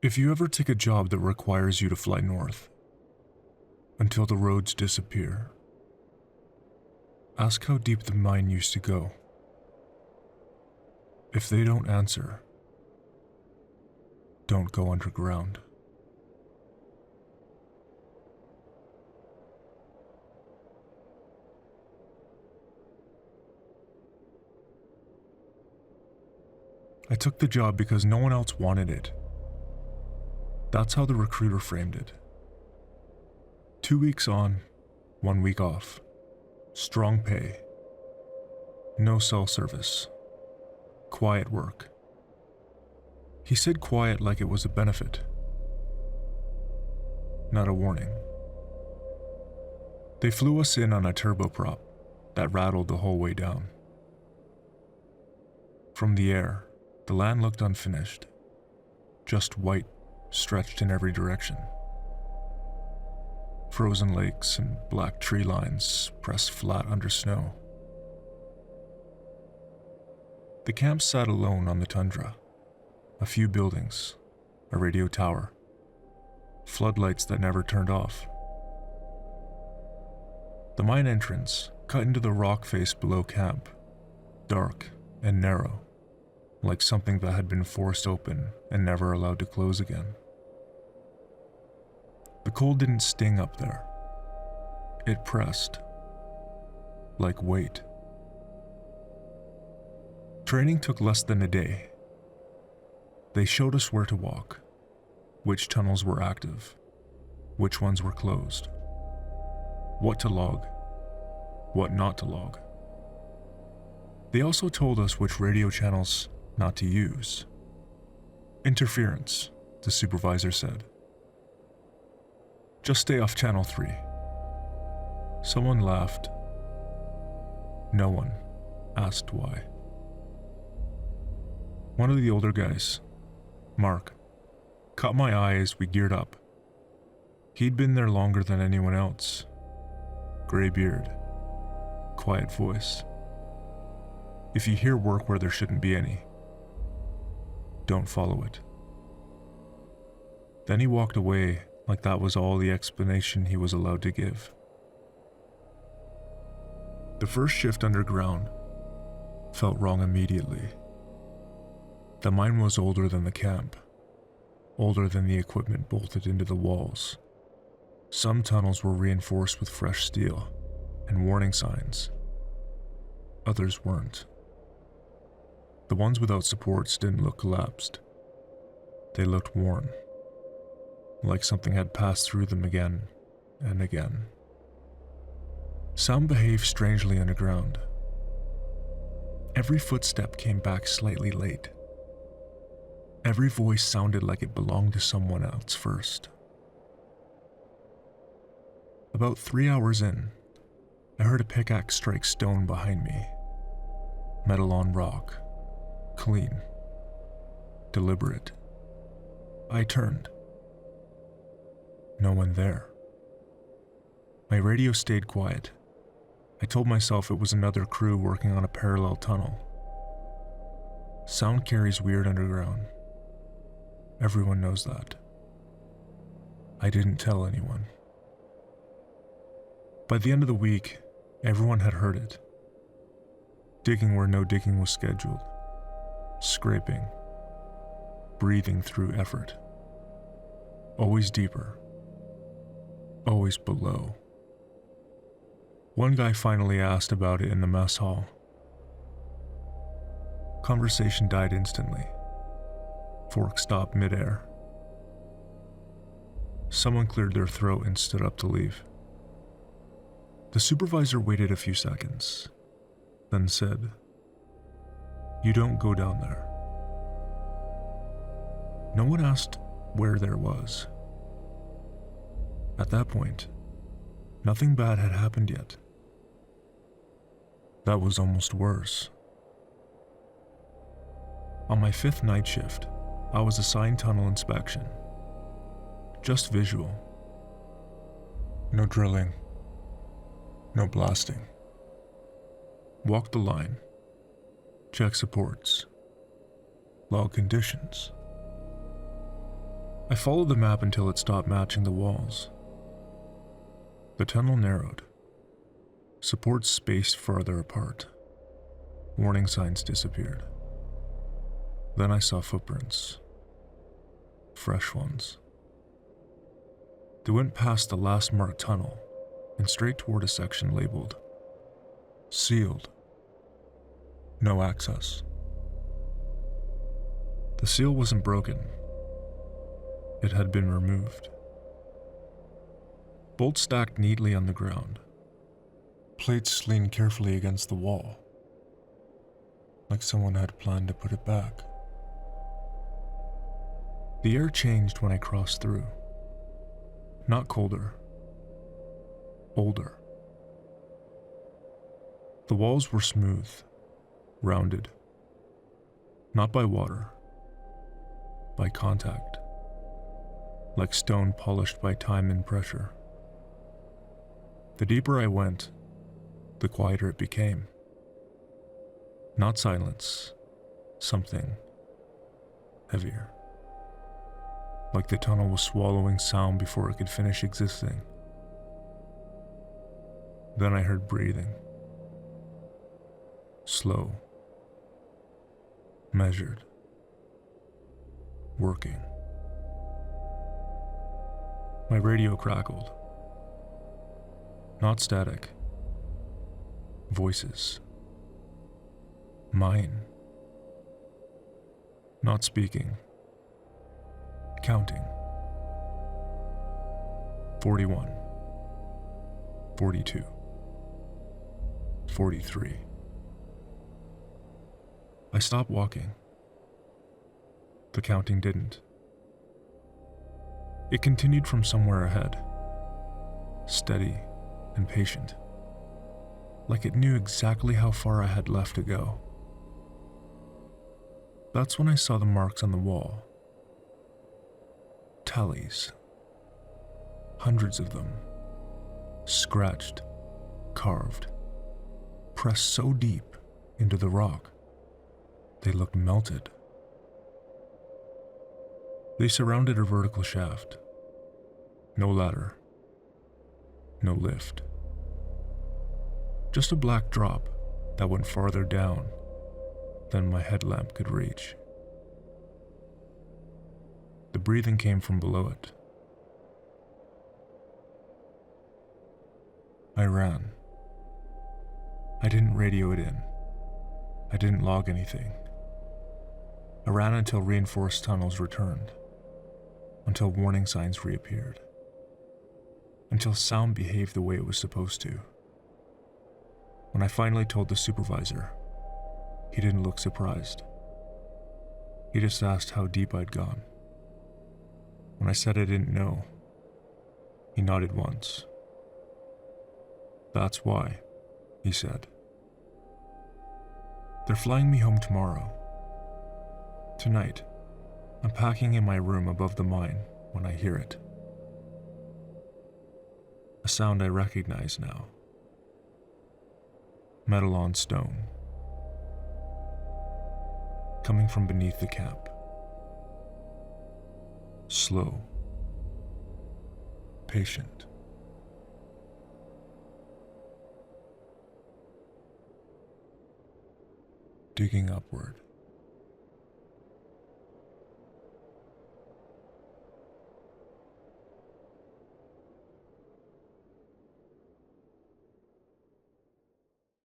If you ever take a job that requires you to fly north until the roads disappear, ask how deep the mine used to go. If they don't answer, don't go underground. I took the job because no one else wanted it. That's how the recruiter framed it. 2 weeks on, 1 week off. Strong pay. No cell service. Quiet work. He said quiet like it was a benefit, not a warning. They flew us in on a turboprop that rattled the whole way down. From the air, the land looked unfinished, just white, stretched in every direction. Frozen lakes and black tree lines pressed flat under snow. The camp sat alone on the tundra. A few buildings, a radio tower, floodlights that never turned off. The mine entrance cut into the rock face below camp, dark and narrow, like something that had been forced open and never allowed to close again. The cold didn't sting up there. It pressed, like weight. Training took less than a day. They showed us where to walk, which tunnels were active, which ones were closed, what to log, what not to log. They also told us which radio channels not to use. Interference, the supervisor said. Just stay off channel 3. Someone laughed. No one asked why. One of the older guys, Mark, caught my eye as we geared up. He'd been there longer than anyone else. Gray beard, quiet voice. If you hear work where there shouldn't be any, don't follow it. Then he walked away like that was all the explanation he was allowed to give. The first shift underground felt wrong immediately. The mine was older than the camp, older than the equipment bolted into the walls. Some tunnels were reinforced with fresh steel and warning signs. Others weren't. The ones without supports didn't look collapsed. They looked worn, like something had passed through them again and again. Sound behaved strangely underground. Every footstep came back slightly late. Every voice sounded like it belonged to someone else first. About 3 hours in, I heard a pickaxe strike stone behind me. Metal on rock. Clean. Deliberate. I turned. No one there. My radio stayed quiet. I told myself it was another crew working on a parallel tunnel. Sound carries weird underground. Everyone knows that. I didn't tell anyone. By the end of the week, everyone had heard it. Digging where no digging was scheduled. Scraping. Breathing through effort. Always deeper. Always below. One guy finally asked about it in the mess hall. Conversation died instantly. Fork stopped midair. Someone cleared their throat and stood up to leave. The supervisor waited a few seconds, then said, "You don't go down there." No one asked where there was. At that point, nothing bad had happened yet. That was almost worse. On my 5th night shift, I was assigned tunnel inspection. Just visual. No drilling. No blasting. Walk the line. Check supports. Log conditions. I followed the map until it stopped matching the walls. The tunnel narrowed. Supports spaced farther apart. Warning signs disappeared. Then I saw footprints. Fresh ones. They went past the last marked tunnel and straight toward a section labeled sealed. No access. The seal wasn't broken. It had been removed. Bolts stacked neatly on the ground. Plates leaned carefully against the wall, like someone had planned to put it back. The air changed when I crossed through. Not colder. Older. The walls were smooth, rounded. Not by water. By contact. Like stone polished by time and pressure. The deeper I went, the quieter it became. Not silence. Something heavier. Like the tunnel was swallowing sound before it could finish existing. Then I heard breathing. Slow. Measured. Working. My radio crackled. Not static. Voices. Mine. Not speaking. Counting. 41. 42. 43. I stopped walking. The counting didn't. It continued from somewhere ahead. Steady and patient. Like it knew exactly how far I had left to go. That's when I saw the marks on the wall. Tallies. Hundreds of them. Scratched, carved, pressed so deep into the rock, they looked melted. They surrounded a vertical shaft. No ladder. No lift. Just a black drop that went farther down than my headlamp could reach. The breathing came from below it. I ran. I didn't radio it in. I didn't log anything. I ran until reinforced tunnels returned. Until warning signs reappeared. Until sound behaved the way it was supposed to. When I finally told the supervisor, he didn't look surprised. He just asked how deep I'd gone. When I said I didn't know, he nodded once. That's why, he said. They're flying me home tomorrow. Tonight, I'm packing in my room above the mine when I hear it. A sound I recognize now. Metal on stone. Coming from beneath the camp. Slow. Patient. Digging upward.